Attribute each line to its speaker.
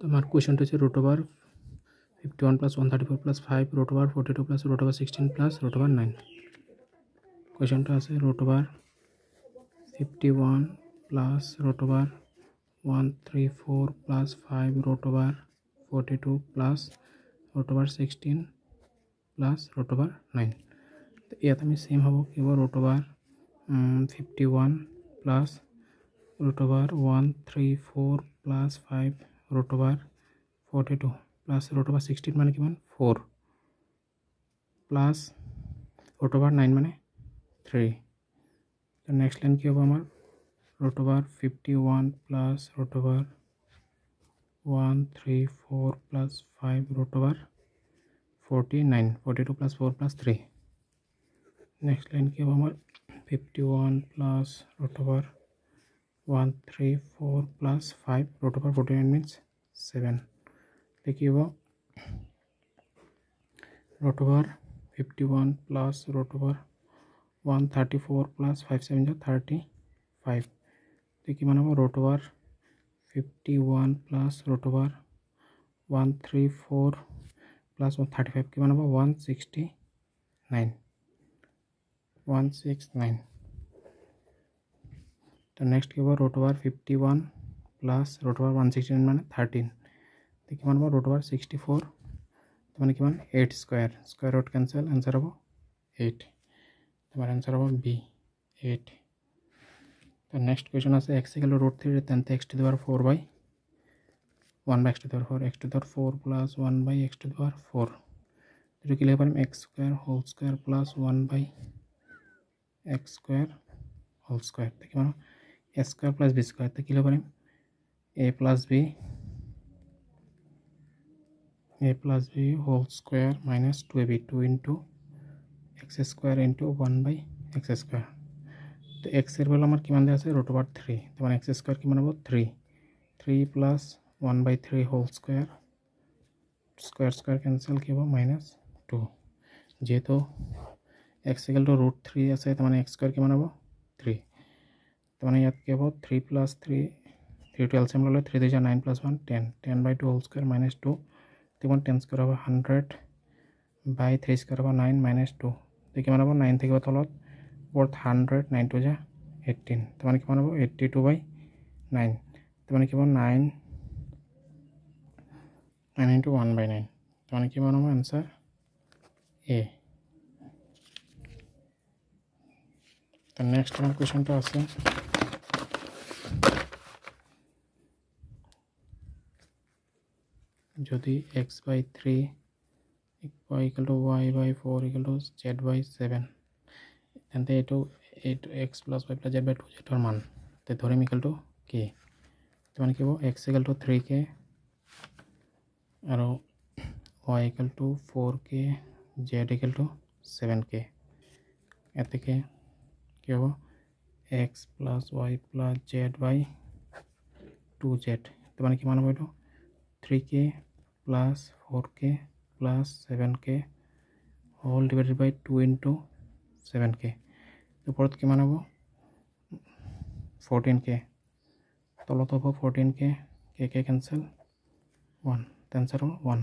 Speaker 1: তোমার কোয়েশ্চনটা হচ্ছে root over 51 plus 134 plus 5 root over 42 plus root over 16 plus root over 9 কোয়েশ্চনটা আছে root over 51 plus root over 134 plus 5 root over 42 plus root over 16 plus root over 9 তো ইয়াত আমি same হ'ব কি হ'ব root over 51 plus root over 134 plus 5 root over 42 plus root over 16 মানে কিমান 4 plus root over 9 মানে 3 তো নেক্সট লাইন কি হ'ব আমাৰ root over 51 plus root over 134 plus 5 root over 49 42 plus 4 plus 3 next line কি হ'ব আমাৰ 51 plus root over 134 plus 5 root over 49 means 7 लिखिए root over 51 plus root over 134 plus 5 7 जो 35 देखिए माना root over 51 plus root over 134 plus 135 की माना 169 तो next की root over 51 plus root over 169 माने 13 देखिए माना root over 64 तो माने 8 स्क्वायर रूट कैंसल आंसर हम 8 तुम्हारा आंसर हम बी 8 तो नेक्स्ट क्वेश्चन आसे x equal to √3 then x to the power 4 by 1 by x to the power 4 x to the power 4 plus 1 by x to the power 4 तो কি লিখব পাৰিম x square whole square plus 1 by x square whole square তো কি মানে a square plus b square তো কি লিখব পাৰিম a plus b whole square minus 2ab 2 into x square into 1 by x square तो x এর ভ্যালু আমার কি মান দেয়া আছে √3 তো মানে x square কি মান হবে 3 plus 1 by 3 whole square square cancel কি হবে -2 যেহেতু x equal to √3 আছে তো মানে x square কি মান হবে 3 তো মানে ইয়াত কি হবে 3 plus 3 3 to LCM ললে 3 দিয়ে 9 plus 1 10 by 2 whole square -2 तो 10 स्क्वायर होगा 100 बाय 3 स्क्वायर होगा 9 -2 तो क्या मानब 9 থেকে তলত বর্থ 100 9 টু যা 18 তো মানে কি মানব 82 বাই 9 তো মানে কি মানব 9 into 1 by 9 তো মানে কি মানব आंसर ए তো নেক্সট কোশ্চেনটা আছে যদি x by 3 equal to y by 4 equal to z by 7 তেন্তে এটো x plus y plus z by 2 z মান তে ধরিম equal to k তো মানে কি হ'ব x equal to 3k আৰু y equal to 4k z equal to 7k এতেকে কি হ'ব x plus y plus z by 2z তো মানে কি মান হ'ব এটো 3k plus 4k plus 7k whole divided by 2 into 7k तो परत कि मान हो 14k तलत हो 14k k कैंसल 1 आंसर हो 1